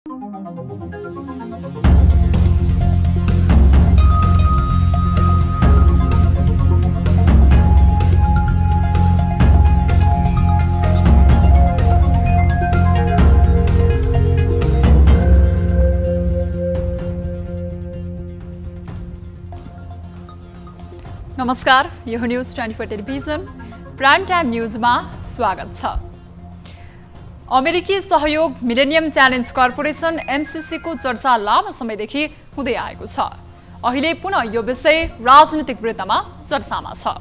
नमस्कार, यो news 24 television prime time न्यूजमा स्वागत छ। अमेरिकी सहयोग मिलेनियम च्यालेन्ज कर्पोरेसन एमसीसी को चर्चा लामो समयदेखि हुँदै आएको छ। अहिले पुनः यो विषय राजनीतिक वृत्तमा चर्चामा छ।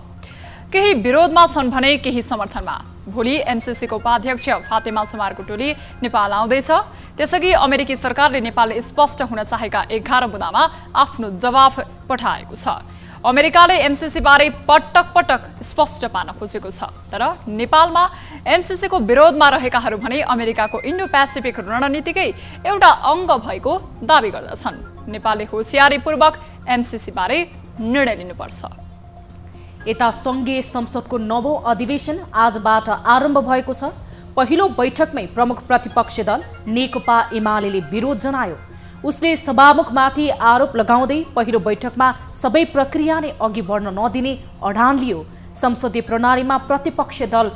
केही विरोधमा छन् भने केही समर्थनमा। भोलि एमसीसी को उपाध्यक्ष फातेमा सुमारको टोली नेपाल आउँदैछ। त्यसअघि अमेरिकी सरकारले नेपालले स्पष्ट हुन चाहेका 11 मुद्दामा आफ्नो जवाफ पठाएको छ। अमेरिकाले एमसीसी बारे पटक पटक स्पष्ट पार्न खोजेको छ, तर नेपालमा एमसीसी को विरोधमा रहेकाहरू भने अमेरिकाको इन्डो पेसिफिक रणनीतिकै एउटा अङ्ग भएको दाबी गर्दछन्। नेपालले होशियारीपूर्वक एमसीसी बारे निर्णय लिनुपर्छ। यता संघीय संसदको नवौं अधिवेशन आजबाट आरम्भ भएको छ। पहिलो बैठकमै प्रमुख प्रतिपक्षी दल नेकपा एमाले विरोध जनायो। उसले सभामुखमाथि आरोप लगाउँदै पहिलो बैठकमा सबै प्रक्रिया नै अघि बढ्न नदिने अडान लियो। संसदीय प्रणालीमा प्रतिपक्ष दल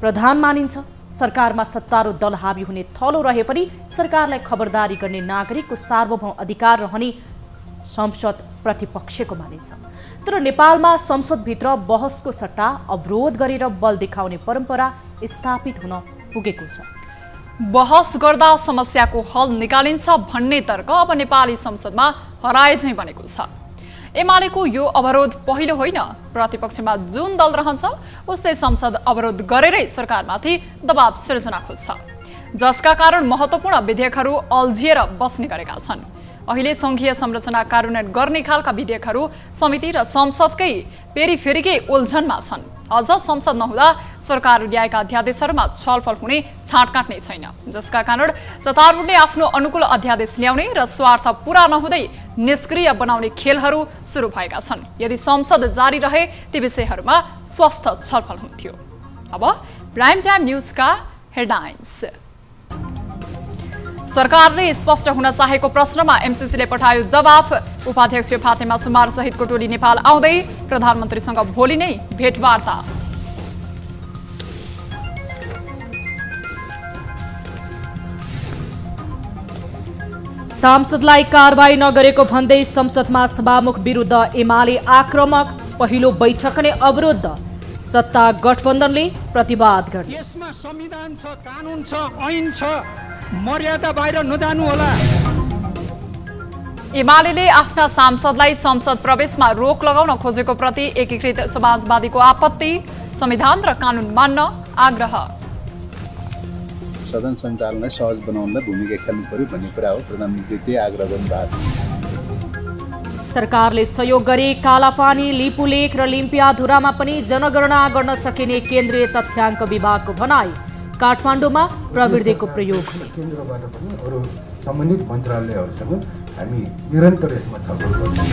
प्रधान मानिन्छ। सरकारमा सत्तारूढ दल हावी हुने थलो रहे पनि सरकारलाई खबरदारी गर्ने नागरिकको सार्वभौम अधिकार रहने संसद प्रतिपक्षको मानिन्छ। तर नेपालमा संसदभित्र बहसको सट्टा अवरोध गरेर बल देखाउने परम्परा स्थापित हुन पुगेको छ। बहस गर्दा समस्याको हल निकालिन्छ भन्ने तर्क अब नेपाली संसदमा हराएझै बनेको छ। एमालेको यो अवरोध पहिलो होइन। प्रतिपक्षमा जुन दल रहन्छ उसले संसद अवरोध गरेरै सरकारमाथि दबाव सिर्जना खोज्छ, जसका कारण महत्त्वपूर्ण विधेयकहरू अल्झिएर बस्ने गरेका छन्। अहिले संघीय संरचना कार्यान्वयन गर्ने खालका विधेयकहरू समिति र संसदकै पेरिफेरीकै उल्झनमा छन्। अझ संसद नहुँदा सरकार ल्याएका अध्यादेशहरूमा छलफल हुने छाँटकाँट नै छैन, जसका कारण सत्तारूढले आफ्नो अनुकूल अध्यादेश ल्याउने र स्वार्थ पूरा नहुँदै निष्क्रिय बनाउने खेलहरू सुरु भएका छन्। यदि संसद जारी रहे ती विषयहरूमा स्वस्थ छलफल हुन्थ्यो। अब प्राइम टाइम न्यूजका हेडलाइन्स। सरकारले स्पष्ट हुन चाहेको प्रश्नमा एमसीसीले पठायो जवाफ। उपाध्यक्ष फातेमा सुमार सहितको टोली नेपाल आउँदै। प्रधानमन्त्रीसँग भोलि नै भेटवार्ता। सांसदलाई कारबाही नगरेको भन्दै संसदमा सभामुख विरुद्ध एमाले आक्रामक। पहिलो बैठक नै अवरुद्ध। सत्ता गठबन्धनले प्रतिवाद गर्ने। यसमा संविधान छ, कानुन छ, ऐन छ, मर्यादा बाहिर नजानु होला। एमाले आफ्ना सांसदलाई संसद प्रवेशमा रोक लगाउन खोजेको प्रति एकीकृत समाजवादीको आपत्ति। संविधान र कानुन मान्न आग्रह। सदन सञ्चालनलाई सहज बनाउनलाई भूमिका खेल्नु पर्यो भन्ने कुरा हो। प्रधानमन्त्रीले त्यही आग्रह गर्नुभएको छ। सरकारले सहयोग गरे कालापानी, लिपुलेख र लिम्पियाधुरामा पनि जनगणना गर्न सकिने केन्द्रीय तथ्याङ्क विभागको भनाई। काठमाडौँमा प्रविधिको प्रयोग हुने। केन्द्रबाट पनि अरू सम्बन्धित मन्त्रालयहरूसँग हामी निरन्तर यसमा छलफल गर्छौँ।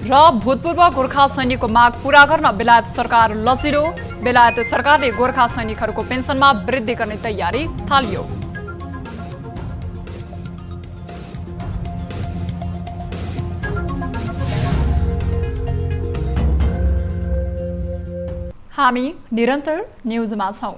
र भूतपूर्व गोर्खा सैनिकको माग पूरा गर्न बेलायत सरकार लचिलो। बेलायत सरकारले गोर्खा सैनिकहरूको पेन्सनमा वृद्धि गर्ने तयारी थालियो। हामी निरन्तर न्यूजमा छौं।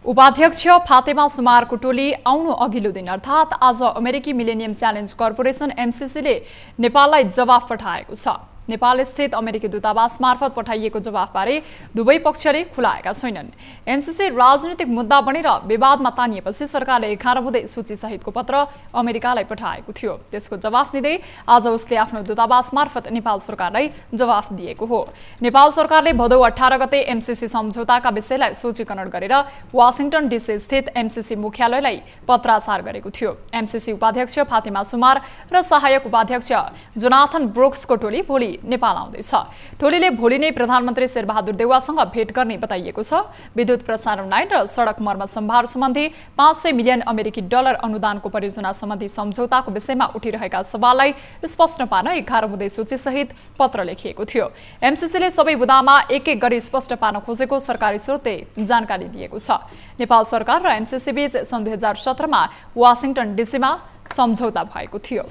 उपाध्यक्ष फातेमा सुमारको टोली आउनु अघिल्लो दिन अर्थात् आज अमेरिकी मिलेनियम च्यालेन्ज कर्पोरेसन एमसीसीले नेपाललाई जवाफ पठाएको छ। नेपाल स्थित अमेरिकी दूतावास मार्फत पठाइएको जवाफबारे दुवै पक्षले खुलाएका छैनन्। एमसीसी राजनीतिक मुद्दा बनेर विवादमा तानिएपछि सरकारले 11 बुँदे सूची सहितको पत्र अमेरिकालाई पठाएको थियो। त्यसको जवाफ दिँदै आज उसले आफ्नो दूतावास मार्फत नेपाल सरकारलाई जवाफ दिएको हो। नेपाल सरकारले भदौ 18 गते एमसीसी सम्झौताका विषयलाई सूचीकरण गरेर वाशिंटन डीसी स्थित एमसीसी मुख्यालयलाई पत्राचार गरेको थियो। एमसीसी उपाध्यक्ष फातेमा सुमार र सहायक उपाध्यक्ष जोनाथन ब्रुक्सको टोली भोलि नेपाल आउँदैछ। टोलीले भोलि नै प्रधानमन्त्री शेरबहादुर देउवासँग भेट गर्ने बताइएको छ। विद्युत प्रसारण लाइन र सडक मर्मत सम्भार सम्बन्धी 500 मिलियन अमेरिकी डलर अनुदानको परियोजना सम्बन्धी सम्झौताको विषयमा उठिरहेका सवाललाई स्पष्ट पार्न 11 बुँदे सूचीसहित पत्र लेखिएको थियो। एमसीसीले सबै बुँदामा एक एक गरी स्पष्ट पार्न खोजेको सरकारी स्रोतले जानकारी दिएको छ। नेपाल सरकार र एमसीसी बीच सन् 2017 मा वाशिंटन डीसीमा सम्झौता भएको थियो।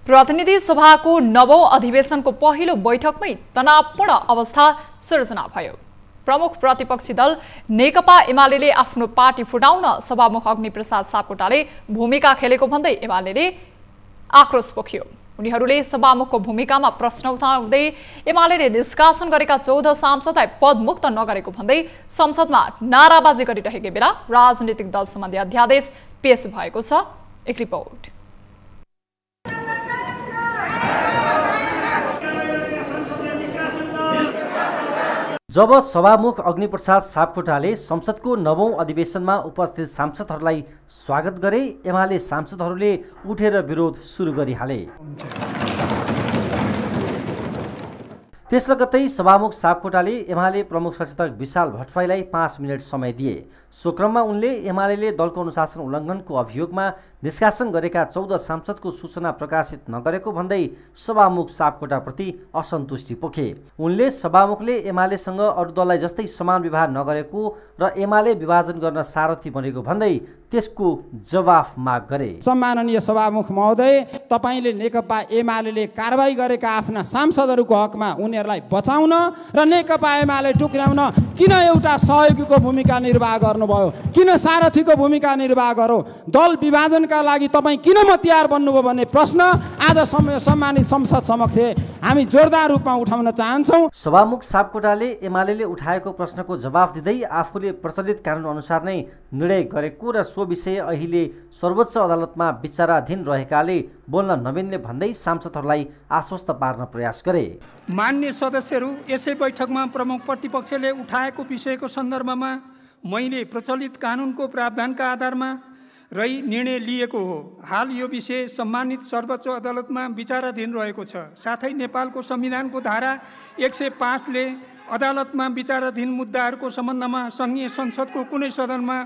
प्रतिनिधि सभाको 9औं अधिवेशनको पहिलो बैठकमै तनावपूर्ण अवस्था सिर्जना भयो। प्रमुख प्रतिपक्षी दल नेकपा एमाले आफ्नो पार्टी फुटाउन सभामुख अग्निप्रसाद सापकोटाले भूमिका खेलेको भन्दै एमाले आक्रोश पोख्यो। उनीहरूले सभामुखको भूमिकामा प्रश्न उठाउँदै एमाले निष्कासन गरेका 14 सांसदलाई पदमुक्त नगरेको भन्दै संसदमा नाराबाजी गरिरहेकै बेला राजनीतिक दल सम्बन्धी अध्यादेश पेश भएको छ। एक रिपोर्ट। जब सभामुख अग्निप्रसाद सापकोटाले संसदको 9औं अधिवेशनमा उपस्थित सांसदहरूलाई स्वागत गरे, एमाले सांसदहरूले उठेर विरोध सुरु गरिहाले। त्यस लगत्तै सभामुख सापकोटाले एमाले प्रमुख सचेतक विशाल भट्टराईलाई 5 मिनट समय दिए। सो क्रममा उनले एमाले दलको अनुशासन उल्लङ्घनको अभियोगमा निष्कासन गरेका 14 सांसदको सूचना प्रकाशित नगरेको भन्दै सभामुख सापकोटाप्रति असन्तुष्टि पोखे। उनले सभामुखले एमालेसँग अरू दललाई जस्तै समान व्यवहार नगरेको र एमाले विभाजन गर्न सारथी बनेको भन्दै त्यसको जवाफ माग गरे। सम्माननीय सभामुख महोदय, तपाईले नेकपा एमाले कारबाही गरेका आफ्ना सांसदहरूको हकमा उनीहरूलाई बचाउन र नेकपा एमाले टुक्र्याउन किन एउटा सहयोगीको भूमिका निर्वाह गर्नुभयो? किन सारथीको भूमिका निर्वाह गर्यो? दल विभाजनका लागि तपाईँ किन मतियार बन्नुभयो भन्ने प्रश्न आज सम्मानित संसद समक्ष हामी जोरदार रूपमा उठाउन चाहन्छौँ। सभामुख सापकोटाले एमाले उठाएको प्रश्नको जवाफ दिँदै आफूले प्रचलित कानुन अनुसार नै निर्णय गरेको र सो विषय अहिले सर्वोच्च अदालतमा विचाराधीन रहेकाले बोल्न नमिल्ने भन्दै सांसदहरूलाई आश्वस्त पार्न प्रयास गरे। मान्य सदस्यहरू, यसै बैठकमा प्रमुख प्रतिपक्षले उठाएको विषयको सन्दर्भमा मैले प्रचलित कानुनको प्रावधानका आधारमा रही निर्णय लिएको हो। हाल यो विषय सम्मानित सर्वोच्च अदालतमा विचाराधीन रहेको छ। साथै नेपालको संविधानको धारा 105 ले अदालतमा विचाराधीन मुद्दाहरूको सम्बन्धमा संघीय संसदको कुनै सदनमा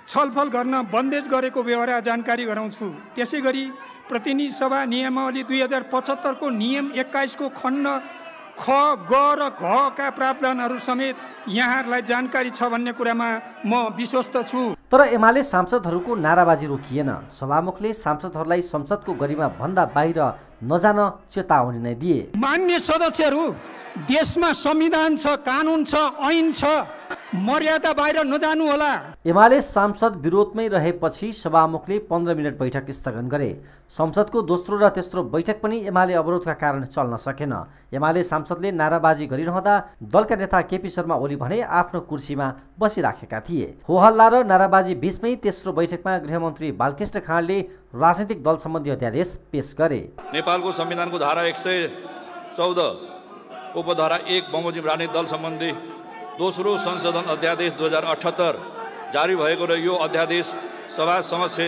छलफल गर्न बन्देज गरेको व्यवहार जानकारी गराउँछु। त्यसैगरी प्रतिनिधि सभा नियमावली 2075 को नियम 21 को खण्ड ख, ग र घ का प्रावधानहरू समेत यहाँहरूलाई जानकारी छ भन्ने कुरामा म विश्वस्त छु। तर एमाले सांसदहरूको नाराबाजी रोकिएन। सभामुखले सांसदहरूलाई संसदको गरिमा भन्दा बाहिर नजान चेतावनी नै दिए। मान्य सदस्यहरू, देशमा संविधान छ, कानुन छ, ऐन छ, मर्यादा बाहिर नजानु होला। एमाले सांसद विरोधमै रहेपछि सभामुखले 15 मिनट बैठक स्थगन गरे। संसदको दोस्रो र तेस्रो बैठक पनि एमाले अवरोधका कारण चल्न सकेन। एमाले सांसदले नाराबाजी गरिरहँदा दलका नेता केपी शर्मा ओली भने आफ्नो कुर्सीमा बसिराखेका थिए। होहल्ला र नाराबाजी बीचमै तेस्रो बैठकमा गृहमन्त्री बालकृष्ण खाँडले राजनीतिक दल सम्बन्धी अध्यादेश पेश गरे। नेपालको संविधानको धारा 114 उपधारा 1 बमोजिम राजनीतिक दल सम्बन्धी दोस्रो संशोधन अध्यादेश 2078 जारी भएको र यो अध्यादेश सभा समक्ष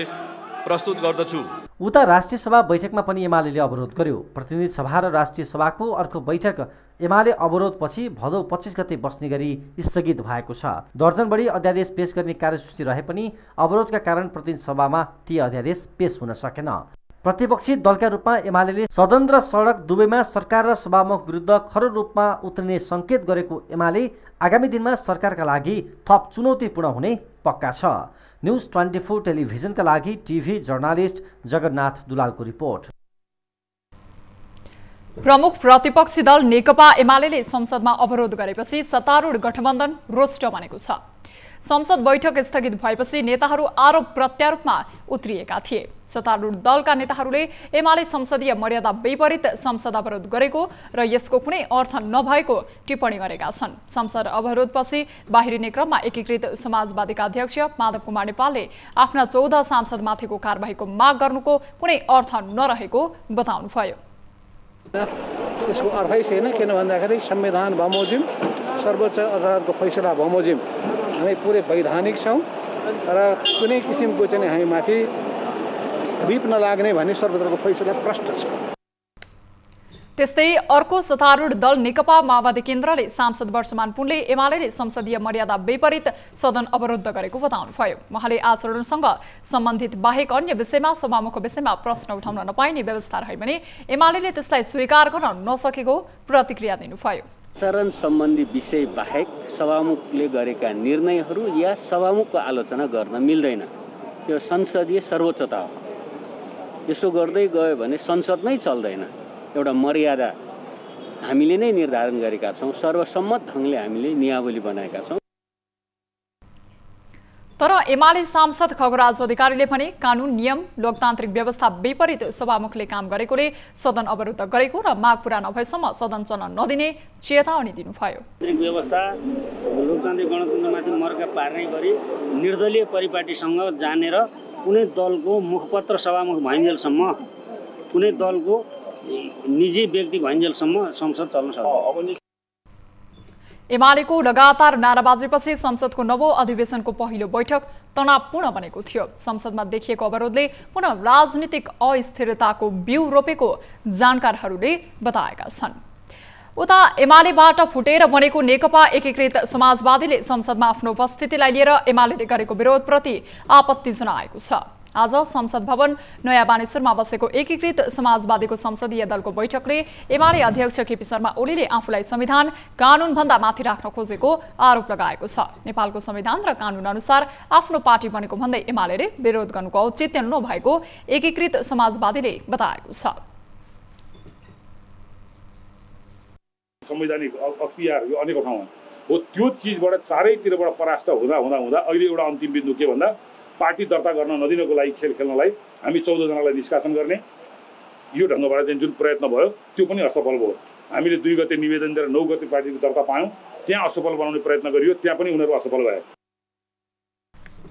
प्रस्तुत गर्दछु। उता राष्ट्रिय सभा बैठकमा पनि एमाले अवरोध गर्यो। प्रतिनिधि सभा र राष्ट्रिय सभाको अर्को बैठक एमाले अवरोधपछि भदौ 25 गते बस्ने गरी स्थगित भएको छ। दर्जन बढी अध्यादेश पेश गर्ने कार्यसूची रहे पनि अवरोधका कारण प्रतिनिधि सभामा ती अध्यादेश पेश हुन सकेन। प्रतिपक्षी दलका रूपमा एमाले सदन र सडक दुवैमा सरकार र सभामुख विरुद्ध खरो रूपमा उत्रिने सङ्केत गरेको एमाले आगामी दिनमा सरकारका लागि थप चुनौतीपूर्ण हुने पक्का छ। न्युज 24 टेलिभिजनका लागि टिभी जर्नालिस्ट जगन्नाथ दुलालको रिपोर्ट। प्रमुख प्रतिपक्षी दल नेकपा एमाले संसदमा अवरोध गरेपछि सत्तारूढ गठबन्धन रोष्ट बनेको छ। संसद बैठक स्थगित भएपछि नेताहरू आरोप प्रत्यारोपमा उत्रिएका थिए। सत्तारूढ दलका नेताहरूले एमाले संसदीय मर्यादा विपरीत संसद अवरोध गरेको र यसको कुनै अर्थ नभएको टिप्पणी गरेका छन्। संसद अवरोधपछि बाहिरिने क्रममा एकीकृत समाजवादीका अध्यक्ष माधव कुमार नेपालले आफ्ना 14 सांसदमाथिको कारबाहीको माग गर्नुको कुनै अर्थ नरहेको बताउनुभयो। यसको अर्थै छैन, किन भन्दाखेरि संविधान बमोजिम, सर्वोच्च अदालतको फैसला बमोजिम हामी पुरै वैधानिक छौँ र कुनै किसिमको चाहिँ हामी माथि विप नलाग्ने भन्ने सर्वोच्चको फैसला प्रष्ट छ। त्यस्तै अर्को सत्तारूढ दल नेकपा माओवादी केन्द्रले सांसद वर्षमान पुनले एमाले संसदीय मर्यादा विपरीत सदन अवरुद्ध गरेको बताउनुभयो। उहाँले आचरणसँग सम्बन्धित बाहेक अन्य विषयमा सभामुखको विषयमा प्रश्न उठाउन नपाइने व्यवस्था रहे पनि एमाले त्यसलाई स्वीकार गर्न नसकेको प्रतिक्रिया दिनुभयो। आचरण सम्बन्धी विषय बाहेक सभामुखले गरेका निर्णयहरू या सभामुखको आलोचना गर्न मिल्दैन। यो संसदीय सर्वोच्चता हो। यसो गर्दै गयो भने संसद नै चल्दैन। एउटा मर्यादा हामीले नै निर्धारण गरेका छौँ। सर्वसम्मत ढङ्गले हामीले नियावली बनाएका छौँ। तर एमाले सांसद खगराज अधिकारीले भने कानुन नियम लोकतान्त्रिक व्यवस्था विपरीत सभामुखले काम गरेकोले सदन अवरुद्ध गरेको र माग पूरा नभएसम्म सदन चल्न नदिने चेतावनी दिनुभयो। व्यवस्था लोकतान्त्रिक गणतन्त्रमाथि मर्का पार्ने गरी निर्दलीय परिपाटीसँग जानेर कुनै दलको मुखपत्र सभामुख भइन्जेलसम्म कुनै दलको निजी व्यक्ति भइन्जेलसम्म संसद चल्न सक्छ। एमालेको लगातार नाराबाजीपछि संसदको नवौं अधिवेशनको पहिलो बैठक तनावपूर्ण बनेको थियो। संसदमा देखिएको अवरोधले पुनः राजनीतिक अस्थिरताको बिउ रोपेको जानकारहरूले बताएका छन्। उता एमालेबाट फुटेर बनेको नेकपा एकीकृत समाजवादीले संसदमा आफ्नो उपस्थितिलाई लिएर एमालेले गरेको विरोधप्रति आपत्ति जनाएको छ। आज संसद भवन नयाँ बानेश्वरमा बसेको एकीकृत समाजवादीको संसदीय दलको बैठकले एमाले अध्यक्ष केपी शर्मा ओलीले आफूलाई संविधान कानूनभन्दा माथि राख्न खोजेको आरोप लगाएको छ। नेपालको संविधान र कानून अनुसार आफ्नो पार्टी बनेको भन्दै एमाले विरोध गर्नुको औचित्य नभएको एकीकृत समाजवादीले बताएको छ। संवैधानिक अख्तियार यो अनेकौं ठाउँमा हो। त्यो चिजबाट चारैतिरबाट परास्त हुँदा हुँदा हुँदा अहिले एउटा अन्तिम बिन्दु के भन्दा पार्टी दर्ता गर्न नदिनको लागि खेल खेल्नलाई हामी 14 जनालाई निष्कासन गर्ने यो ढङ्गबाट चाहिँ जुन प्रयत्न भयो त्यो पनि असफल भयो। हामीले 2 गते निवेदन दिएर 9 गते पार्टीको दर्ता पायौँ। त्यहाँ असफल बनाउने प्रयत्न गरियो, त्यहाँ पनि उनीहरू असफल भए।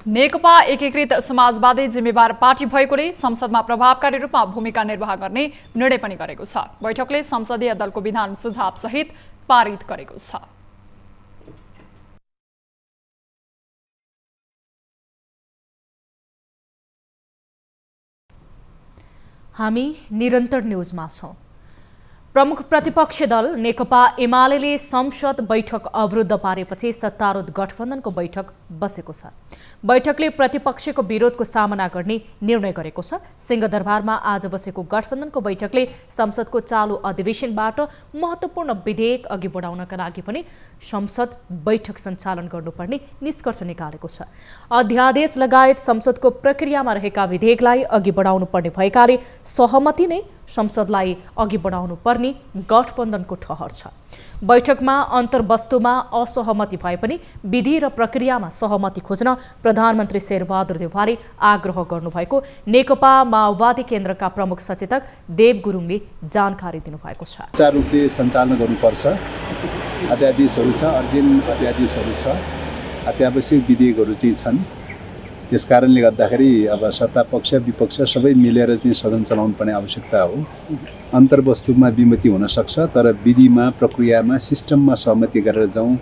नेकपा एकीकृत समाजवादी जिम्मेवार पार्टी भएकोले संसदमा प्रभावकारी रूपमा भूमिका निर्वाह गर्ने निर्णय पनि गरेको छ। बैठकले संसदीय दलको विधान सुझाव सहित पारित गरेको छ। हामी निरन्तर न्यूजमा छौं। प्रमुख प्रतिपक्षी दल नेकपा एमाले संसद बैठक अवरुद्ध पारेपछि सत्तारूढ गठबन्धनको बैठक बसेको छ। बैठकले प्रतिपक्षको विरोधको सामना गर्ने निर्णय गरेको छ। सिंहदरबारमा आज बसेको गठबन्धनको बैठकले संसदको चालू अधिवेशनबाट महत्त्वपूर्ण विधेयक अघि बढाउनका लागि पनि संसद बैठक सञ्चालन गर्नुपर्ने निष्कर्ष निकालेको छ। अध्यादेश लगायत संसदको प्रक्रियामा रहेका विधेयकलाई अघि बढाउनु पर्ने भएकाले सहमति नै संसदलाई अघि बढाउनु पर्ने गठबन्धनको ठहर छ। बैठकमा अन्तर्वस्तुमा असहमति भए पनि विधि र प्रक्रियामा सहमति खोज्न प्रधानमन्त्री शेरबहादुर देउवाले आग्रह गर्नुभएको नेकपा माओवादी केन्द्रका प्रमुख सचेतक देव गुरुङले जानकारी दिनुभएको छ। सुचारू रूपले सञ्चालन गर्नुपर्छ। अध्यादेशहरू छ, अर्जेन्ट अध्यादेशहरू छ, अत्यावश्यक विधेयकहरू चाहिँ छन्। त्यसकारणले गर्दाखेरि अब सत्ता पक्ष विपक्ष सबै मिलेर चाहिँ सदन चलाउनु पर्ने आवश्यकता हो। अन्तर्वस्तुमा विमति हुन सक्छ, तर विधिमा प्रक्रियामा सिस्टममा सहमति गरेर जाउँ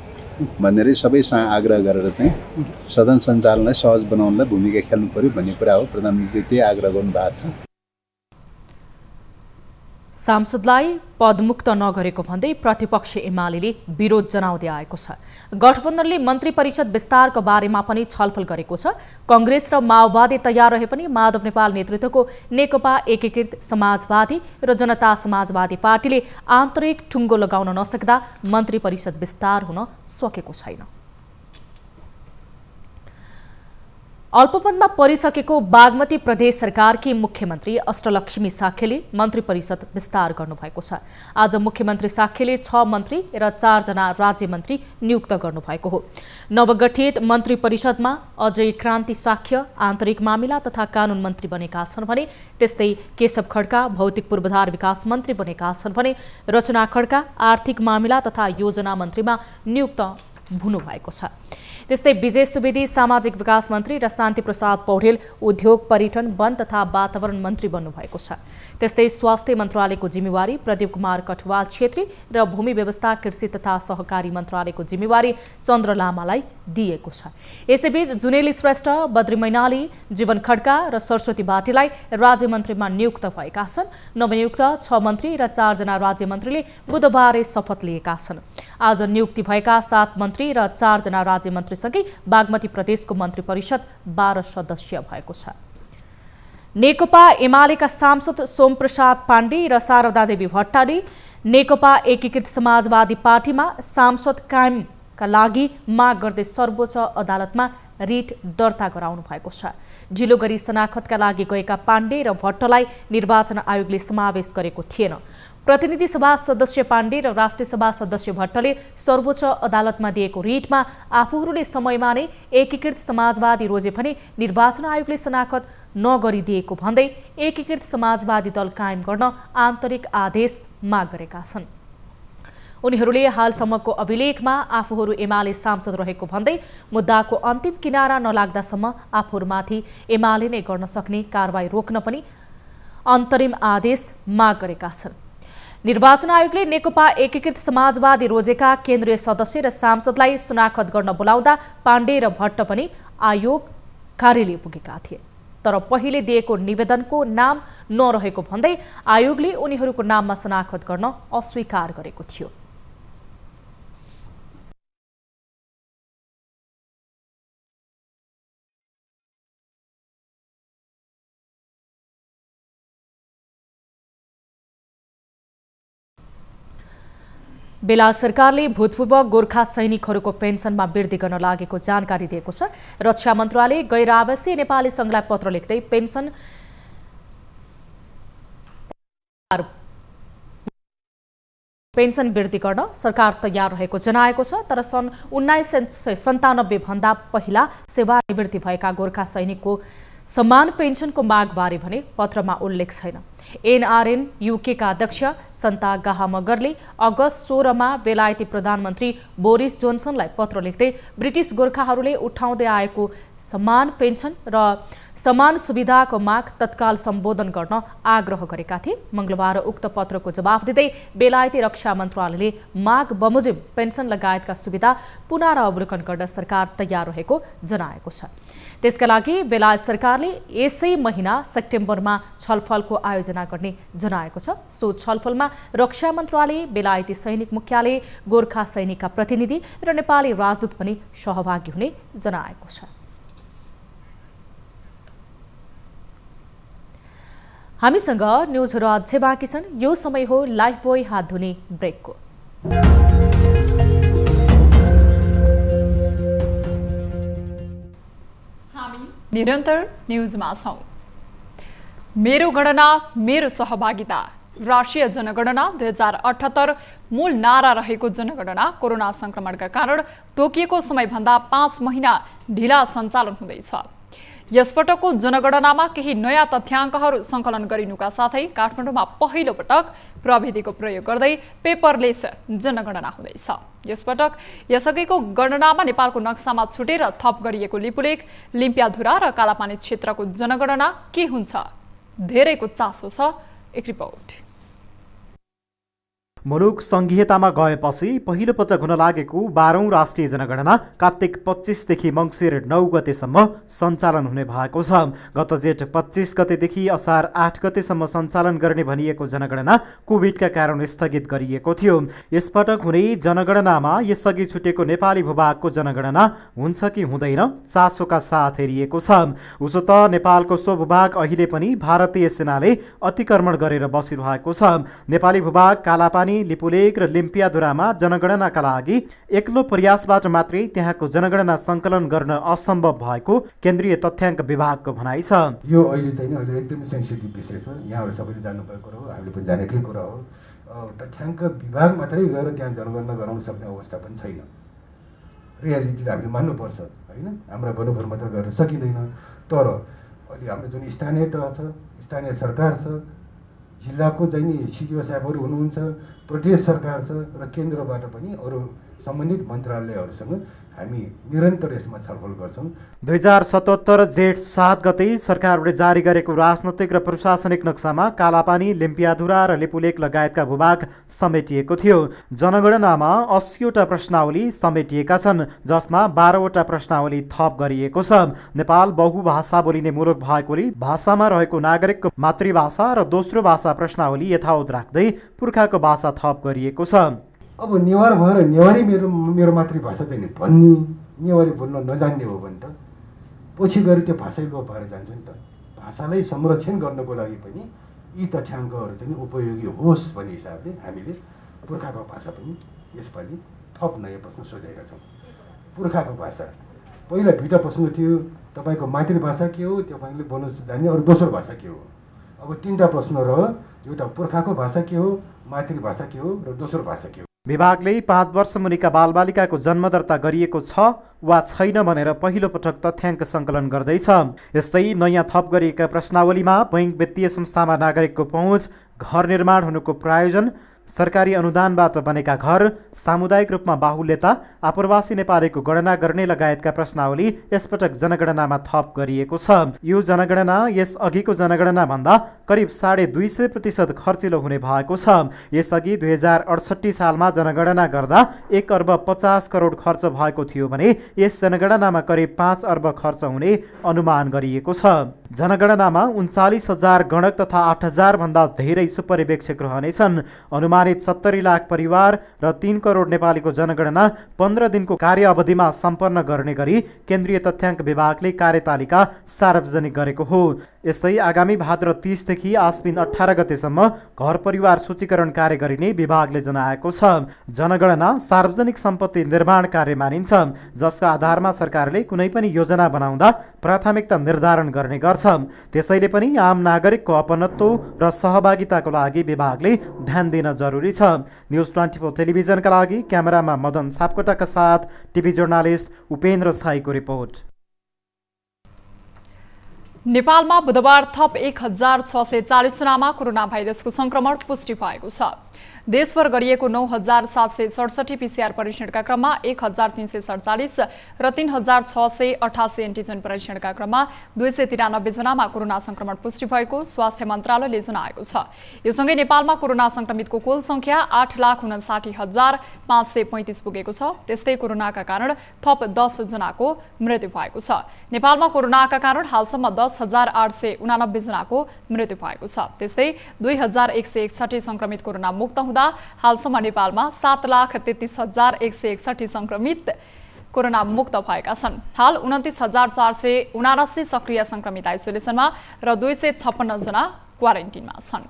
भनेर सबैसँग आग्रह गरेर चाहिँ सदन सञ्चालनलाई सहज बनाउनलाई भूमिका खेल्नु पर्यो भन्ने कुरा हो। प्रधानमन्त्रीले त्यही आग्रह गर्नुभएको छ। सांसदलाई पदमुक्त नगरेको भन्दै प्रतिपक्ष एमाले विरोध जनाउँदै आएको छ। गठबन्धनले मन्त्री परिषद विस्तारको बारेमा पनि छलफल गरेको छ। कांग्रेस र माओवादी तयार रहे पनि माधव नेपाल नेतृत्वको नेकपा एकीकृत समाजवादी र जनता समाजवादी पार्टीले आन्तरिक ठुङ्गो लगाउन नसक्दा मन्त्री परिषद विस्तार हुन सकेको छैन। अल्पमतमा परिसकेको बागमती प्रदेश सरकारकी मुख्यमन्त्री अष्टलक्ष्मी साक्यले मन्त्री परिषद विस्तार गर्नुभएको छ। आज मुख्यमन्त्री साक्यले 6 मन्त्री र 4 जना राज्य मन्त्री नियुक्त गर्नुभएको हो। नवगठित मन्त्री परिषदमा अजय क्रान्ति साक्य आन्तरिक मामिला तथा कानून मन्त्री बनेका छन् भने त्यस्तै केशव खड्का भौतिक पूर्वाधार विकास मन्त्री बनेका छन् भने रचना खड्का आर्थिक मामिला तथा योजना मन्त्रीमा नियुक्त हुनुभएको छ। त्यस्तै विजय सुवेदी सामाजिक विकास मन्त्री र शान्ति प्रसाद पौडेल उद्योग पर्यटन वन तथा वातावरण मन्त्री बन्नुभएको छ। त्यस्तै स्वास्थ्य मन्त्रालयको जिम्मेवारी प्रदीप कुमार कटवाल छेत्री र भूमि व्यवस्था कृषि तथा सहकारी मन्त्रालयको जिम्मेवारी चन्द्र लामालाई दिएको छ। यसैबीच जुनेली श्रेष्ठ, बद्री मैनाली, जीवन खड्का र सरस्वती बाटेलाई राज्यमन्त्रीमा नियुक्त भएका छन्। नवनियुक्त 6 मन्त्री र 4 जना राज्यमन्त्रीले बुधबार शपथ लिएका छन्। आज नियुक्ति भएका 7 मन्त्री र 4 जना राज्यमन्त्रीसँगै बागमती प्रदेशको मन्त्री परिषद 12 सदस्यीय भएको छ। नेकपा एमालेका सांसद सोमप्रसाद पाण्डे र शारदा देवी भट्टले नेकपा एकीकृत समाजवादी पार्टीमा सांसद कायमका लागि माग गर्दै सर्वोच्च अदालतमा रिट दर्ता गराउनु भएको छ। ढिलो गरी शनाखतका लागि गएका पाण्डे र भट्टलाई निर्वाचन आयोगले समावेश गरेको थिएन। प्रतिनिधि सभा सदस्य पाण्डे र राष्ट्रिय सभा सदस्य भट्टले सर्वोच्च अदालतमा दिएको रिटमा आफूहरूले समयमा नै एकीकृत समाजवादी रोजे भने निर्वाचन आयोगले शनाखत नगरिदिएको भन्दै एकीकृत समाजवादी दल कायम गर्न आन्तरिक आदेश माग गरेका छन्। उनीहरूले हालसम्मको अभिलेखमा आफूहरू एमाले सांसद रहेको भन्दै मुद्दाको अन्तिम किनारा नलाग्दासम्म आफूहरूमाथि एमाले नै गर्न सक्ने कारबाही रोक्न पनि अन्तरिम आदेश माग गरेका छन्। निर्वाचन आयोगले नेकपा एकीकृत समाजवादी रोजेका केन्द्रीय सदस्य र सांसदलाई शनाखत गर्न बोलाउँदा पाण्डे र भट्ट पनि आयोग कार्यालय पुगेका थिए, तर पहिले दिएको निवेदनको नाम नरहेको भन्दै आयोगले उनीहरूको नाममा शनाखत गर्न अस्वीकार गरेको थियो। बेलायत सरकारले भूतपूर्व गोर्खा सैनिकहरूको पेन्सनमा वृद्धि गर्न लागेको जानकारी दिएको छ। रक्षा मन्त्रालय गैर आवासीय नेपाली संघलाई पत्र लेख्दै पेन्सन वृद्धि गर्न सरकार तयार रहेको जनाएको छ। तर सन् 1997 भन्दा पहिला सेवानिवृत्ति भएका गोर्खा सैनिकको समान पेन्सनको मागबारे भने पत्रमा उल्लेख छैन। एनआरएन युकेका अध्यक्ष सन्ता गाहा मगरले अगस्त 16 मा बेलायती प्रधानमन्त्री बोरिस जोन्सनलाई पत्र लेख्दै ब्रिटिस गोर्खाहरूले उठाउँदै आएको समान पेन्सन र समान सुविधाको माग तत्काल सम्बोधन गर्न आग्रह गरेका थिए। मंगलबार उक्त पत्रको जवाफ दिँदै बेलायती रक्षा मन्त्रालयले माग बमोजिम पेन्सन लगायतका सुविधा पुनरावलोकन गर्न सरकार तयार रहेको जनाएको छ। त्यसका लागि बेलायत सरकारले यसै महिना सेप्टेम्बरमा छलफलको आयोजना गर्ने जनाएको छ। सो छलफलमा रक्षा मन्त्रालय, बेलायती सैनिक मुख्यालय, गोर्खा सैनिकका प्रतिनिधि र नेपाली राजदूत पनि सहभागी हुने जनाएको छ। हामीसँग न्युजहरू अझै बाँकी छन्। यो समय हो लाइफ बोय हात धुने ब्रेकको। निरन्तर न्युजमा छौं। मेरो गणना मेरो सहभागिता। राष्ट्रिय जनगणना 2078 मूल नारा रहेको जनगणना कोरोना संक्रमणका कारण तोकिएको समयभन्दा 5 महिना ढिला सञ्चालन हुँदैछ। यसपटकको जनगणनामा केही नयाँ तथ्याङ्कहरू सङ्कलन गरिनुका साथै काठमाडौँमा पहिलो पटक प्रविधिको प्रयोग गर्दै पेपरलेस जनगणना हुँदैछ। यसपटक यसअघिको गणनामा नेपालको नक्सामा छुटेर थप गरिएको लिपुलेख, लिम्पियाधुरा र कालापानी क्षेत्रको जनगणना के हुन्छ? धेरैको चासो छ। एक रिपोर्ट। मुलुक संघीयतामा गएपछि पहिलो पटक हुन लागेको 12औं राष्ट्रिय जनगणना कार्तिक 25 देखि मङ्सिर 9 गतेसम्म सञ्चालन हुने भएको छ। गत जेठ 25 गतेदेखि असार 8 गतेसम्म सञ्चालन गर्ने भनिएको जनगणना कोभिडका कारण स्थगित गरिएको थियो। यसपटक हुने जनगणनामा यसअघि छुटेको नेपाली भूभागको जनगणना हुन्छ कि हुँदैन चासोका साथ हेरिएको छ। उसो त नेपालको सो भूभाग अहिले पनि भारतीय सेनाले अतिक्रमण गरेर बसिरहेको छ। नेपाली भूभाग कालापानी, लिपुलेख र लिम्पियाधुरामा जनगणनाका लागि एक्लो प्रयासबाट मात्रै त्यहाँको जनगणना सङ्कलन गर्न असम्भव भएको केन्द्रीय तथ्याङ्क विभागको भनाइ छ। यो अहिले चाहिँ अहिले एकदमै सेन्सिटिभ विषय छ। यहाँहरू सबैले जान्नुभएको कुरो हो, हामीले पनि जानेकै कुरा हो। तथ्याङ्क विभाग मात्रै गएर त्यहाँ जनगणना गराउन सक्ने अवस्था पनि छैन। रियालिटी हामीले मान्नुपर्छ होइन। हाम्रा गणकहरू मात्र गर्न सकिँदैन। तर अहिले हाम्रो जुन स्थानीय तह छ, स्थानीय सरकार छ, जिल्लाको चाहिँ नि सिडिओ साहेबहरू हुनुहुन्छ, प्रदेश सरकार छ र केन्द्रबाट पनि अरू सम्बन्धित मन्त्रालयहरूसँग हामी निरन्तर यसमा छलफल गर्छौँ। 2077 जेठ 7 गते सरकारले जारी गरेको राजनैतिक र प्रशासनिक नक्सामा कालापानी, लिम्पियाधुरा र लिपुलेक लगायतका भूभाग समेटिएको थियो। जनगणनामा 80वटा प्रश्नावली समेटिएका छन्, जसमा 12वटा प्रश्नावली थप गरिएको छ। नेपाल बहुभाषा बोलिने मुलुक भएकोले भाषामा रहेको नागरिकको मातृभाषा र दोस्रो भाषा प्रश्नावली यथावत राख्दै पुर्खाको भाषा थप गरिएको छ। अब नेवार भएर नेवारी मेरो मातृभाषा चाहिँ भन्ने, नेवारी बोल्न नजान्ने हो भने त पछि गएर त्यो भाषै लोप भएर जान्छ नि त। भाषालाई संरक्षण गर्नको लागि पनि यी तथ्याङ्कहरू चाहिँ उपयोगी होस् भन्ने हिसाबले हामीले पुर्खाको भाषा पनि यसपालि थप नयाँ प्रश्न सोधेका छौँ। पुर्खाको भाषा पहिला 2टा प्रश्न थियो, तपाईँको मातृभाषा के हो, तपाईँले बोल्न जान्ने, अरू दोस्रो भाषा के हो। अब 3टा प्रश्न रह्यो, एउटा पुर्खाको भाषा के हो, मातृभाषा के हो र दोस्रो भाषा के हो। विभागले 5 वर्ष मुनिका बालबालिकाको जन्म दर्ता गरिएको छ वा छैन भनेर पहिलो पटक तथ्याङ्क सङ्कलन गर्दैछ। यस्तै नयाँ थप गरिएका प्रश्नावलीमा बैंक वित्तीय संस्थामा नागरिकको पहुँच, घर निर्माण हुनुको प्रायोजन, सरकारी अनुदानबाट बनेका घर, सामुदायिक रूपमा बाहुल्यता, आप्रवासी नेपालीको गणना गर्ने लगायतका प्रश्नावली यसपटक जनगणनामा थप गरिएको छ। यो जनगणना यस अघिको जनगणना भन्दा करिब 250% खर्चिलो हुने भएको छ। यसअघि 2068 सालमा जनगणना गर्दा 1 अर्ब 50 करोड खर्च भएको थियो भने यस जनगणनामा करिब 5 अर्ब खर्च हुने अनुमान गरिएको छ। जनगणनामा 39,000 गणक तथा 8,000 भन्दा धेरै सुपरिवेक्षक रहनेछन्। अनुमानित 70 लाख परिवार र 3 करोड नेपालीको जनगणना 15 दिनको कार्य अवधिमा सम्पन्न गर्ने गरी केन्द्रीय तथ्याङ्क विभागले कार्यतालिका सार्वजनिक गरेको हो। यस्तै आगामी भाद्र 30 देखि आश्विन 18 गतेसम्म घर परिवार सूचीकरण कार्य गरिने विभागले जनाएको छ। जनगणना सार्वजनिक सम्पत्ति निर्माण कार्य मानिन्छ, जसका आधारमा सरकारले कुनै पनि योजना बनाउँदा प्राथमिकता निर्धारण गर्ने गर्छ। त्यसैले पनि आम नागरिकको अपनत्व र सहभागिताको लागि विभागले ध्यान दिन जरुरी छ। न्युज 24 टेलिभिजनका लागि क्यामेरामा मदन सापकोटाका साथ TV journalist Upendra psycho report. नेपालमा बुधबार थप 1640 जनामा कोरोना भाइरसको संक्रमण पुष्टि भएको छ। देशभर गरिएको 9767 पीसीआर परीक्षणका क्रममा 1347 र 3688 एन्टिजन परीक्षणका क्रममा 293 जनामा कोरोना संक्रमण पुष्टि भएको स्वास्थ्य मन्त्रालयले जनाएको छ। यो सँगै नेपालमा कोरोना संक्रमितको कुल संख्या 8,59,535 पुगेको छ। त्यस्तै कोरोनाका कारण थप 10 जनाको मृत्यु भएको छ। नेपालमा कोरोनाका कारण हालसम्म 10,889 जनाको मृत्यु भएको छ। त्यस्तै 2161 संक्रमित कोरोना मुक्त हुँदा हालसम्म नेपालमा 7,33,161 संक्रमित कोरोना मुक्त भएका छन्। हाल 29,479 सक्रिय संक्रमित आइसोलेसनमा र 256 जना क्वारेन्टिनमा छन्।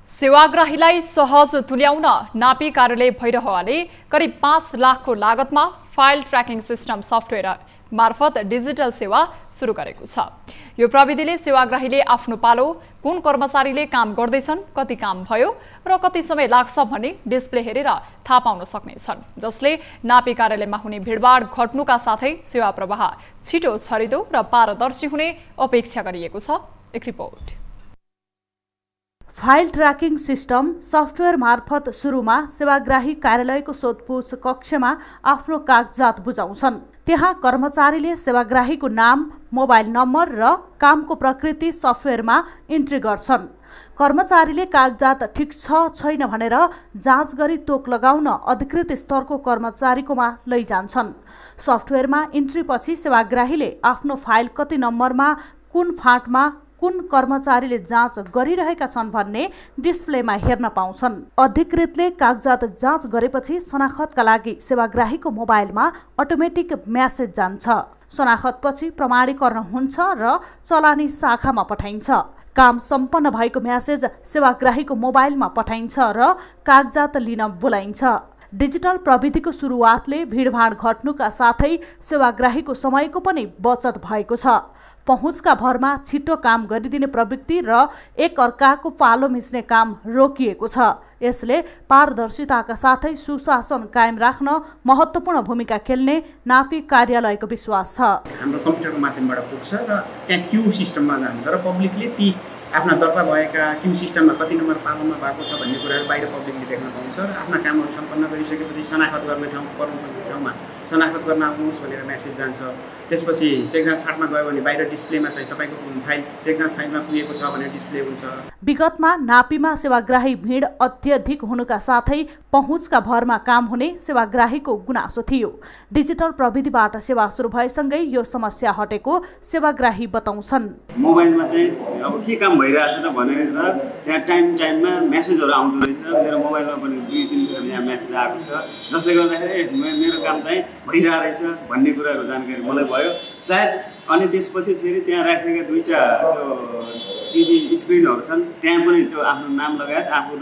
सेवाग्राहीलाई सहज तुल्याउन नापी कार्यालय भैरहवाले करिब 5 लाखको लागतमा फाइल ट्र्याकिङ सिस्टम सफ्टवेयर मार्फत डिजिटल सेवा सुरु गरेको छ। यो प्रविधिले सेवाग्राहीले आफ्नो पालो, कुन कर्मचारीले काम गर्दैछन्, कति काम भयो र कति समय लाग्छ भन्ने डिस्प्ले हेरेर थाहा पाउन सक्नेछन्, जसले नापी कार्यालयमा हुने भिडभाड घट्नुका साथै सेवा प्रवाह छिटो, छरितो र पारदर्शी हुने अपेक्षा गरिएको छ। एक report. File tracking system software मार्फत सुरुमा सेवाग्राही कार्यालयको सोधपुछ कक्षमा आफ्नो कागजात बुझाउँछन्। त्यहाँ कर्मचारीले सेवाग्राहीको नाम, मोबाइल नम्बर र कामको प्रकृति सफ्टवेयरमा इन्ट्री गर्छन्। कर्मचारीले कागजात ठिक छ छैन भनेर जाँच गरी तोक लगाउन अधिकृत स्तरको कर्मचारीकोमा लैजान्छन्। सफ्टवेयरमा इन्ट्रीपछि सेवाग्राहीले आफ्नो फाइल कति नम्बरमा, कुन फाँटमा, कुन कर्मचारीले जाँच गरिरहेका छन् भन्ने डिस्प्लेमा हेर्न पाउँछन्। अधिकृतले कागजात जाँच गरेपछि शनाखतका लागि सेवाग्राहीको मोबाइलमा अटोमेटिक म्यासेज जान्छ। शनाखतपछि प्रमाणीकरण हुन्छ र चलानी शाखामा पठाइन्छ। काम सम्पन्न भएको म्यासेज सेवाग्राहीको मोबाइलमा पठाइन्छ र कागजात लिन बोलाइन्छ। डिजिटल प्रविधिको सुरुवातले भिडभाड घट्नुका साथै सेवाग्राहीको समयको पनि बचत भएको छ। पहुँचका भरमा छिटो काम गरिदिने प्रवृत्ति र एक अर्काको पालो मिच्ने काम रोकिएको छ। यसले पारदर्शिताका साथै सुशासन कायम राख्न महत्त्वपूर्ण भूमिका खेल्ने नापी कार्यालयको विश्वास छ। हाम्रो कम्प्युटरको माध्यमबाट पुग्छ र त्यहाँ क्यू सिस्टममा जान्छ र पब्लिकले ती आफ्ना दर्ता भएका क्यू सिस्टममा कति नम्बर पालोमा भएको छ भन्ने कुराहरू बाहिर पब्लिकले देख्न पाउँछ र आफ्ना कामहरू सम्पन्न गरिसकेपछि शनाखत गर्ने ठाउँ पर्ने ठाउँमा शनाखत गर्न आउनुहोस् भनेर मेसेज जान्छ। त्यसपछि चेक जाँच फाँटमा गयो भने बाहिर डिस्प्लेमा चाहिँ तपाईँको फाइल चेक जाँच फाइलमा पुगेको छ भनेर डिस्प्ले हुन्छ। विगतमा नापीमा सेवाग्राही भिड अत्यधिक हुनुका साथै पहुँचका भरमा काम हुने सेवाग्राहीको गुनासो थियो। डिजिटल प्रविधिबाट सेवा सुरु भएसँगै यो समस्या हटेको सेवाग्राही बताउँछन्। मोबाइलमा चाहिँ अब के काम भइरहेको छ त भनेर त्यहाँ टाइममा मेसेजहरू आउँदो रहेछ। मेरो मोबाइलमा पनि 2-3 खेप यहाँ मेसेज आएको छ, जसले गर्दाखेरि मेरो काम चाहिँ भइरहेको रहेछ भन्ने कुराको जानकारी मलाई भयो सायद। अनि त्यसपछि फेरि त्यहाँ राखेका 2टा त्यो टिभी स्क्रिनहरू छन्, त्यहाँ पनि त्यो आफ्नो नाम लगायत आफू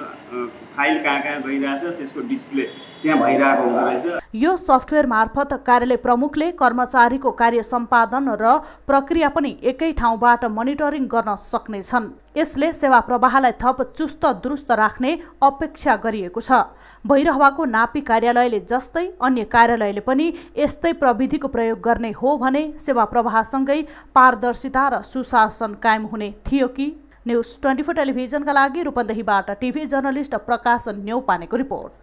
फाइल कहाँ गइरहेछ त्यसको डिस्प्ले त्यहाँ भइरहेको हुँदो रहेछ। यो सफ्टवेयर मार्फत कार्यालय प्रमुखले कर्मचारीको कार्य सम्पादन र प्रक्रिया पनि एकै ठाउँबाट मोनिटरिङ गर्न सक्नेछन्। यसले सेवा प्रवाहलाई थप चुस्त दुरुस्त राख्ने अपेक्षा गरिएको छ। भैरहवाको नापी कार्यालयले जस्तै अन्य कार्यालयले पनि यस्तै प्रविधिको प्रयोग गर्ने हो भने सेवा प्रवाहसँगै पारदर्शिता र सुशासन कायम हुने थियो कि। न्युज 24 टेलिभिजनका लागि रूपन्देहीबाट टिभी जर्नलिस्ट प्रकाश न्यौपानेको रिपोर्ट।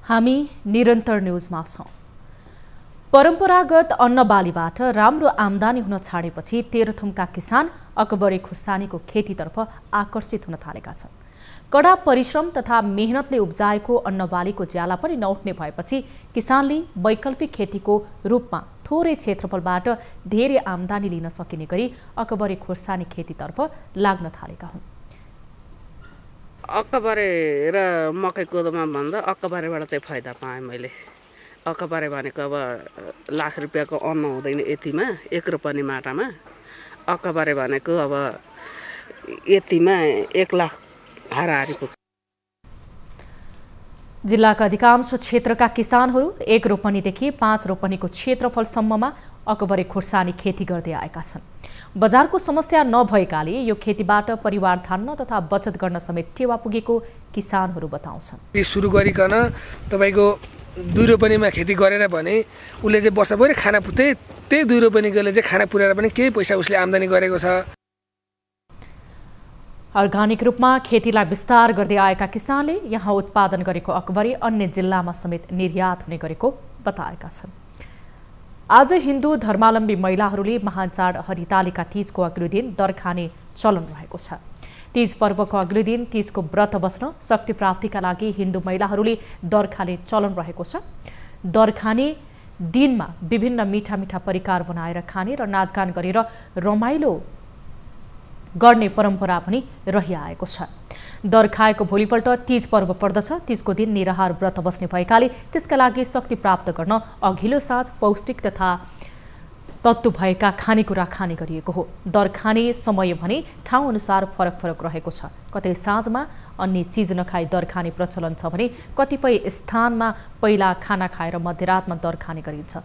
हामी निरन्तर न्युजमा छौं। परम्परागत अन्नबालीबाट राम्रो आम्दानी हुन छाडेपछि तेह्रथुमका किसान अकबरे खुर्सानीको खेतीतर्फ आकर्षित हुन थालेका छन्। कडा परिश्रम तथा मेहनतले उब्जाएको अन्नबालीको ज्याला पनि नउठ्ने भएपछि किसानले वैकल्पिक खेतीको रूपमा थोरै क्षेत्रफलबाट धेरै आम्दानी लिन सकिने गरी अकबरे खुर्सानी खेतीतर्फ लाग्न थालेका हुन्। अकबरे र मकै कोदोमा भन्दा अकबरेबाट चाहिँ फाइदा पाएँ मैले। अकबरे भनेको अब लाख रुपियाँको अन्न हुँदैन यतिमा, 1 रोपनी माटामा। अकबरे भनेको अब यतिमा 1 लाख हाराहारी पुग्छ। जिल्लाका अधिकांश क्षेत्रका किसानहरू 1 रोपनीदेखि 5 रोपनीको क्षेत्रफलसम्ममा अकबरे खुर्सानी खेती गर्दै आएका छन्। बजारको समस्या नभएकाले यो खेतीबाट परिवार धान्न तथा बचत गर्न समेत टेवा पुगेको किसानहरू बताउँछन्। सुरु गरिकन तपाईको 2 रोपनीमा खेती गरेर भने उसले चाहिँ वर्षभरि खाना त्यही 2 रोपनीकोले चाहिँ खाना पुर्याएर पनि केही पैसा उसले आम्दानी गरेको छ। अर्गानिक रूपमा खेतीलाई विस्तार गर्दै आएका किसानले यहाँ उत्पादन गरेको अकबरे अन्य जिल्लामा समेत निर्यात हुने गरेको बताएका छन्। आज हिन्दू धर्मावलम्बी महिलाहरूले महान चाड हरितालिका तीजको अघिल्लो दिन दर खाने चलन रहेको छ। तीज पर्वको अघिल्लो दिन तीजको व्रत बस्न शक्ति प्राप्तिका लागि हिन्दू महिलाहरूले दर खाने चलन रहेको छ। दर खाने दिनमा विभिन्न मिठा मिठा परिकार बनाएर खाने र नाचगान गरेर रमाइलो गर्ने परम्परा पनि रहिआएको छ। दर खाएको भोलिपल्ट तीज पर्व पर्दछ। तीजको दिन निराहार व्रत बस्ने भएकाले त्यसका लागि शक्ति प्राप्त गर्न अघिल्लो साँझ पौष्टिक तथा तत्त्व भएका खानेकुरा खाने गरिएको हो। दर खाने समय भने ठाउँ अनुसार फरक फरक रहेको छ। कतै साँझमा अन्य चिज नखाई दर खाने प्रचलन छ भने कतिपय स्थानमा पहिला खाना खाएर मध्यरातमा दर खाने गरिन्छ।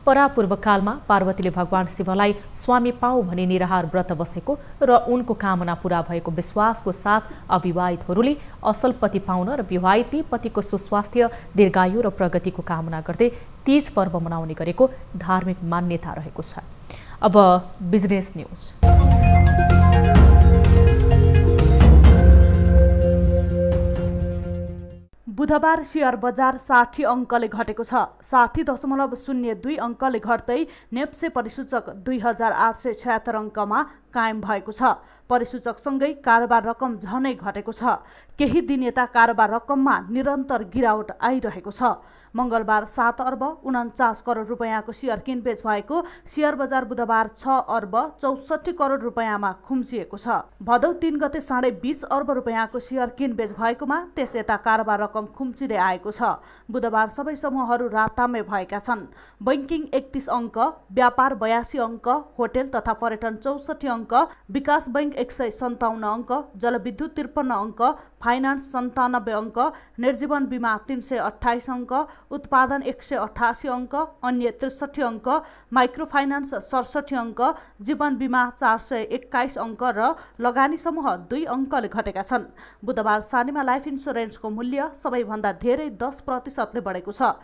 परापूर्वकालमा पार्वतीले भगवान शिवलाई स्वामी पाऊ भनी निराहार व्रत बसेको र उनको कामना पूरा भएको विश्वासको साथ अविवाहितहरूले असल पति पाउन र विवाहित पतिको सुस्वास्थ्य दीर्घायु र प्रगतिको कामना गर्दै तीज पर्व मनाउने गरेको धार्मिक मान्यता रहेको छ। अब बिजनेस न्युज। बुधबार शेयर बजार 60 अङ्कले घटेको छ। 60.02 अङ्कले घट्दै नेप्से परिसूचक 2876 अङ्कमा कायम भएको छ। परिसूचकसँगै कारोबार रकम झनै घटेको छ। केही दिन यता कारोबार रकममा निरन्तर गिरावट आइरहेको छ। मंगलबार 7 अर्ब 49 करोड रुपैयाँको शेयर किनबेच भएको शेयर बजार बुधबार 6 अर्ब 64 करोड रुपैयाँमा खुम्चिएको छ। भदौ 3 गते 20.5 अर्ब रुपैयाँको शेयर किनबेच भएकोमा त्यस यता कारोबार रकम खुम्चिँदै आएको छ। बुधबार सबै समूहहरू रातामै भएका छन्। बैंकिङ 31 अङ्क, व्यापार 82 अङ्क, होटेल तथा पर्यटन 64 अङ्क, विकास बैंक 157 अङ्क, जलविद्युत 53 अङ्क, फाइनान्स 97 अङ्क, निर्जीवन बीमा 328 अङ्क, उत्पादन 188 अङ्क, अन्य 63 अङ्क, माइक्रो फाइनान्स 67 अङ्क, जीवन बीमा 421 अङ्क र लगानी समूह 2 अङ्कले घटेका छन्। बुधबार सानीमा लाइफ इन्स्योरेन्सको मूल्य सबैभन्दा धेरै 10% ले बढेको छ।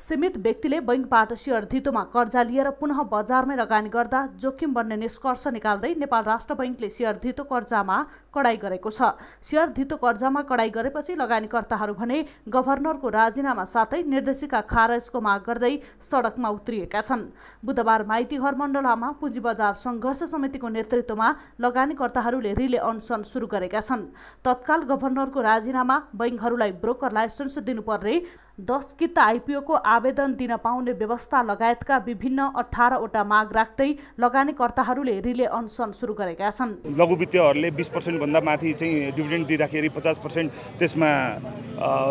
सीमित व्यक्तिले बैंकबाट सेयर धितोमा कर्जा लिएर पुनः बजारमै लगानी गर्दा जोखिम बन्ने निष्कर्ष निकाल्दै नेपाल राष्ट्र बैंकले सेयर धितो कर्जामा कडाई गरेको छ। सेयर धितो कर्जामा कडाई गरेपछि लगानीकर्ताहरू भने गभर्नरको राजीनामा साथै निर्देशिका खारेजको माग गर्दै सडकमा उत्रिएका छन्। बुधबार माइतीघर मण्डलामा पुँजी बजार संघर्ष समितिको नेतृत्वमा लगानीकर्ताहरूले रिले अनसन सुरु गरेका छन्। तत्काल गभर्नरको राजीनामा, बैंकहरूलाई ब्रोकर लाइसेन्स दिनुपर्ने, 10 किता आइपिओ को आवेदन दिन पाउने व्यवस्था लगायतका विभिन्न 18 वटा माग राख्दै लगानीकर्ताहरूले रिले अनसन सुरु गरेका छन्। लघु वित्तीयहरूले 20% भन्दा माथि चाहिँ डिभिडेन्ड दिँदाखेरि 50% त्यसमा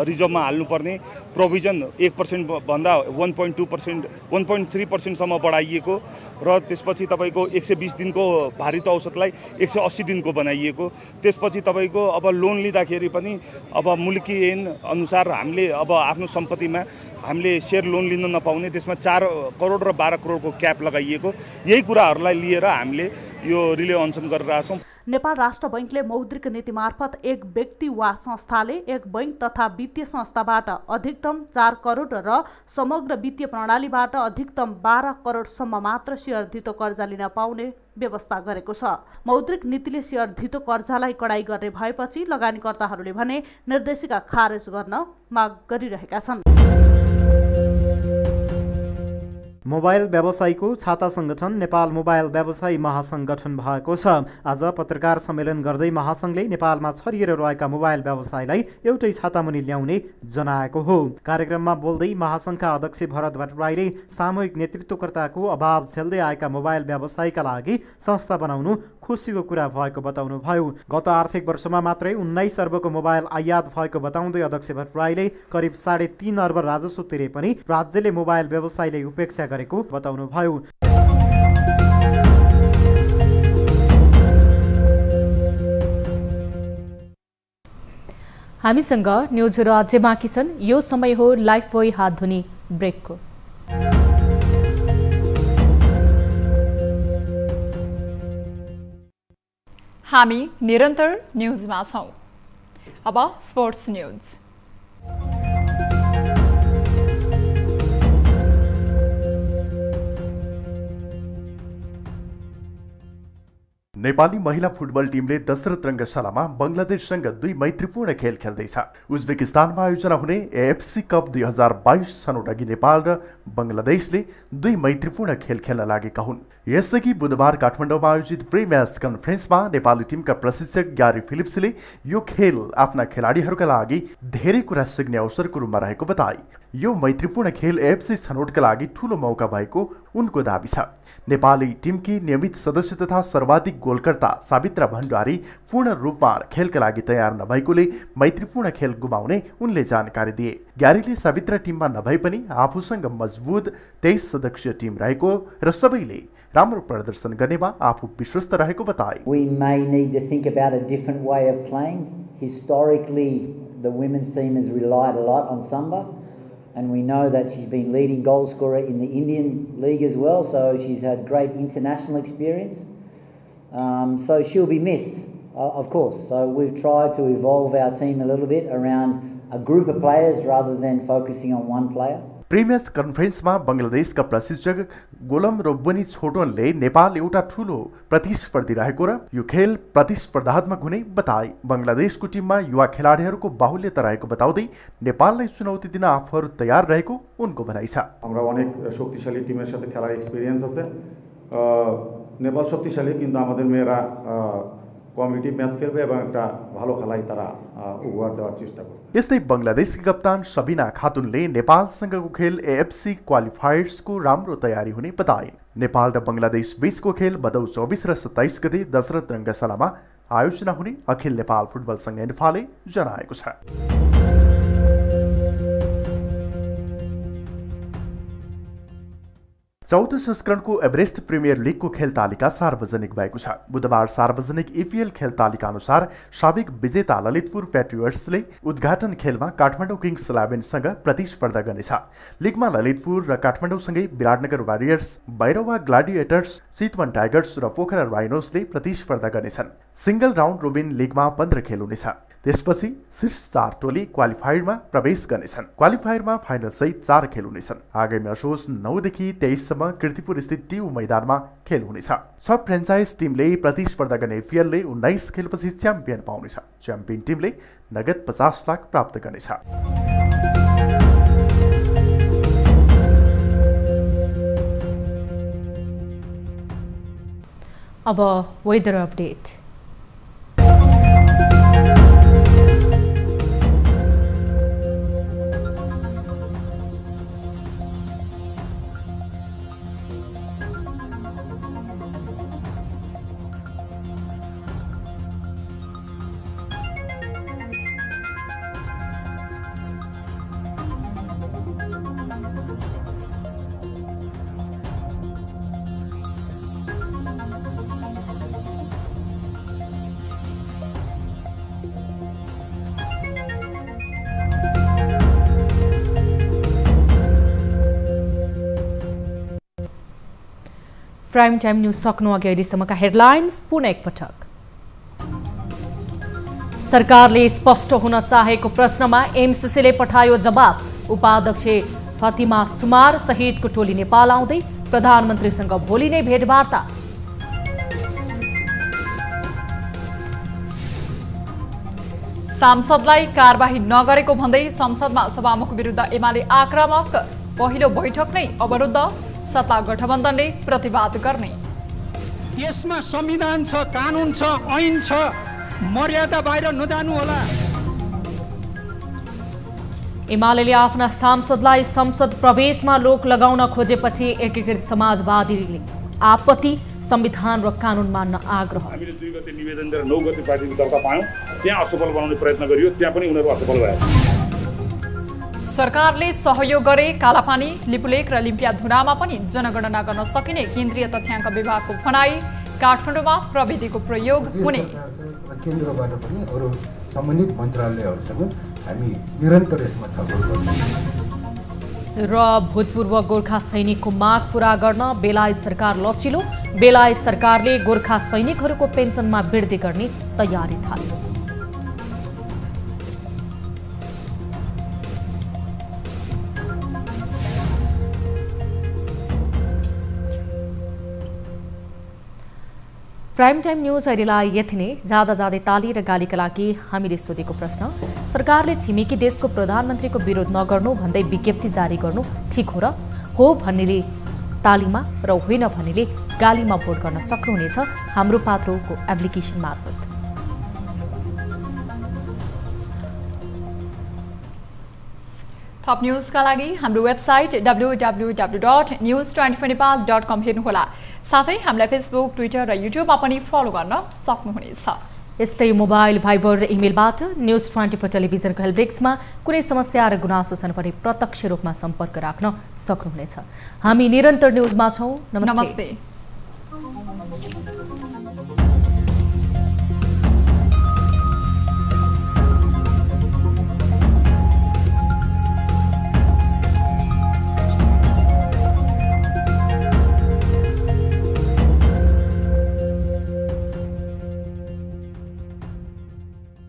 रिजर्भमा हाल्नुपर्ने प्रोभिजन 1% भन्दा 1.2%, 1.3% सम्म बढाइएको र त्यसपछि तपाईको 120 दिनको भारित औसतलाई 180 दिनको बनाइएको। त्यसपछि तपाईको अब लोन लिँदाखेरि पनि अब मुल्की ऐन अनुसार हामीले अब आफ्नो सम्पत्तिमा हामीले शेयर लोन लिन नपाउने, त्यसमा 4 करोड र 12 करोडको क्याप लगाइएको। यही कुराहरूलाई लिएर हामीले यो रिले अनसन गरिरहेका छौँ। नेपाल राष्ट्र बैंकले मौद्रिक नीति मार्फत एक व्यक्ति वा संस्थाले एक बैंक तथा वित्तीय संस्थाबाट अधिकतम 4 करोड र समग्र वित्तीय प्रणालीबाट अधिकतम 12 करोडसम्म मात्र सेयर धितो कर्जा लिन पाउने व्यवस्था गरेको छ। मौद्रिक नीतिले सेयर धितो कर्जालाई कडाई गर्ने भएपछि लगानीकर्ताहरूले भने निर्देशिका खारेज गर्न माग गरिरहेका छन्। मोबाइल व्यवसायीको छाता संगठन नेपाल मोबाइल व्यवसायी महासंगठन भएको छ। आज पत्रकार सम्मेलन गर्दै महासंघले नेपालमा छरिएर रहेका मोबाइल व्यवसायीलाई एउटै छातामुनि ल्याउने जनाएको हो। कार्यक्रममा बोल्दै महासंघका अध्यक्ष भरत भट्टराईले सामूहिक नेतृत्वकर्ताको अभाव झेल्दै आएका मोबाइल व्यवसायीका लागि संस्था बनाउनु खुसीको कुरा भएको बताउनुभयो। गत आर्थिक वर्षमा मात्रै 19 अर्बको मोबाइल आयात भएको बताउँदै अध्यक्ष भट्टराईले करिब 3.5 अर्ब राजस्व तिरे पनि राज्यले मोबाइल व्यवसायीले उपेक्षा गरेको बताउनुभयो। हामीसँग न्युजहरू अझै बाँकी छन्। यो समय हो लाइफ बोय हात धुने ब्रेकको। हामी निरन्तर न्युजमा छौं। अब स्पोर्ट्स न्युज। नेपाली महिला फुटबल टिमले दशरथ रङ्गशालामा बङ्गलादेशसँग 2 मैत्रीपूर्ण खेल खेल्दैछ। उज्बेकिस्तानमा आयोजना हुने एएफसी कप 2022 छनौट अघि नेपाल र बङ्गलादेशले 2 मैत्रीपूर्ण खेल खेल्न लागेका हुन्। यसअघि बुधबार काठमाडौँमा आयोजित प्री म्याच कन्फरेन्समा नेपाली टिमका प्रशिक्षक ग्यारी फिलिप्सले यो खेल आफ्ना खेलाडीहरूका लागि धेरै कुरा सिक्ने अवसरको रूपमा रहेको बताए। यो मैत्रीपूर्ण खेल एएफसी छनौटका लागि ठूलो मौका भएको उनको दाबी छ। नेपाली टिमकी नियमित सदस्य तथा सर्वाधिक गोलकर्ता सावित्रा भण्डारी पूर्ण रूपमा खेलका लागि तयार नभएकोले मैत्रीपूर्ण खेल गुमाउने उनले जानकारी दिए। ग्यारीले सावित्रा टिममा नभए पनि आफूसँग मजबुत 23 सदस्यीय टिम रहेको र सबैले राम्रो प्रदर्शन गर्नेमा आफू विश्वस्त रहेको बताए। We may need to think about a different way of playing. Historically, the women's team has relied a lot on Samba. And we know that she's been leading goal scorer in the Indian League as well, so she's had great international experience. So she'll be missed, of course. So we've tried to evolve our team a little bit around a group of players rather than focusing on one player. प्रिमियर्स कन्फरेन्समा बङ्गलादेशका प्रशिक्षक गोलम रोब्बनी छोटोनले नेपाल एउटा ठूलो प्रतिस्पर्धी रहेको र यो खेल प्रतिस्पर्धात्मक हुने बताए। बङ्गलादेशको टिममा युवा खेलाडीहरूको बाहुल्यता रहेको बताउँदै नेपाललाई चुनौती दिन आफूहरू तयार रहेको उनको भनाइ छ। আমরা অনেক শক্তিশালী টিমের সাথে খেলার এক্সপেরিয়েন্স আছে। নেপাল শক্তিশালী কিন্তু আমাদের মেয়েরা কমিটি ম্যাচ খেলবে এবং একটা ভালো খেলাই তারা উপহার দেওয়ার চেষ্টা করবে। यस्तै बङ्गलादेशकी कप्तान सबिना खातुनले नेपालसँगको खेल एएफसी क्वालिफायर्सको राम्रो तयारी हुने बताए। नेपाल र बङ्गलादेश बीचको खेल भदौ 24 र 27 गते दशरथ रङ्गशालामा आयोजना हुने अखिल नेपाल फुटबल संघ एन्फाले जनाएको छ। 14 संस्करणको एभरेस्ट प्रिमियर लिगको खेल तालिका सार्वजनिक भएको छ। बुधबार सार्वजनिक इपिएल खेल तालिका अनुसार साबिक विजेता ललितपुर पेट्रियट्सले उद्घाटन खेलमा काठमाडौँ किङ्स 11सँग प्रतिस्पर्धा गर्नेछ। लिगमा ललितपुर र काठमाडौँसँगै विराटनगर वारियर्स, भैरवा ग्लाडिएटर्स, चितवन टाइगर्स र पोखरा राइनोसले प्रतिस्पर्धा गर्नेछन्। सिंगल राउन्ड रोबिन लिगमा 15 खेल हुनेछ। त्यसपछि शीर्ष 4 टोली क्वालिफायरमा प्रवेश गर्नेछन्। क्वालिफायरमा फाइनल सहित 4 खेल हुनेछन्। आगामी असोज 9 देखि 23 सम्म कीर्तिपुर स्थित टियु मैदानमा खेल हुनेछ। सब फ्रेन्चाइज टिमले प्रतिस्पर्धा गर्ने एफएलले 19 खेलपछि च्याम्पियन पाउनेछ। च्याम्पियन टिमले नगद 50 लाख प्राप्त गर्नेछ। अब weather update. Prime time news सक्नु अघि अहिलेसम्मका हेडलाइन्स पुनः एकपटक। सरकारले स्पष्ट हुन चाहेको प्रश्नमा एमसीसीले पठायो जवाब। उपाध्यक्ष फातिमा सुमार सहितको टोली नेपाल आउँदै प्रधानमन्त्रीसँग भोलि नै भेटवार्ता। सांसदलाई कारबाही नगरेको भन्दै संसदमा सभामुख विरुद्ध एमाले आक्रामक। पहिलो बैठक नै अवरुद्ध। सत्ता गठबन्धनले प्रतिवाद गर्ने। यसमा संविधान छ, कानुन छ, ऐन छ, मर्यादा बाहिर नजानु होला। एमाले आफ्ना सांसदलाई संसद प्रवेशमा रोक लगाउन खोजेपछि एकीकृत समाजवादीले आपत्ति। संविधान र कानुन मान्न आग्रह। हामीले 2 गते निवेदन गरेर 9 गते पार्टीको दर्ता पायौं। त्यहाँ असफल बनाउने प्रयत्न गरियो, त्यहाँ पनि उनीहरू असफल भए। सरकारले सहयोग गरे। कालापानी, लिपुलेक र लिम्पियाधुरामा पनि जनगणना गर्न सकिने केन्द्रीय तथ्याङ्क विभागको भनाई। काठमाडौँमा प्रविधिको प्रयोग हुने। केन्द्रबाट पनि अरू सम्बन्धित मन्त्रालयहरूसँग हामी निरन्तर यसमा छलफल गर्छौँ। र भूतपूर्व गोर्खा सैनिकको माग पूरा गर्न बेलायत सरकार लचिलो। बेलायत सरकारले गोर्खा सैनिकहरूको पेन्सनमा वृद्धि गर्ने तयारी थाल्यो। प्राइम टाइम न्यूज अहिलेलाई यति नै। ज्यादा जाँदै ताली र गालीका लागि हामीले सोधेको प्रश्न, सरकारले छिमेकी देशको प्रधानमन्त्रीको विरोध नगर्नु भन्दै विज्ञप्ति जारी गर्नु ठिक हो र? हो भन्नेले तालीमा र होइन भन्नेले गालीमा भोट गर्न सक्नुहुनेछ हाम्रो पात्रोको एप्लिकेसन मार्फत। थप न्यूजका लागि हाम्रो वेबसाइट www.news24nepal.com हेर्नुहोला। साथै हामीलाई फेसबुक, ट्विटर र युट्युबमा पनि फलो गर्न सक्नुहुनेछ। यस्तै मोबाइल, भाइबर र इमेलबाट न्यूज 24 टेलिभिजनको हेल्पडेस्कमा कुनै समस्या र गुनासो छन् भने प्रत्यक्ष रूपमा सम्पर्क राख्न सक्नुहुनेछ। हामी निरन्तर न्यूजमा छौं। नमस्ते।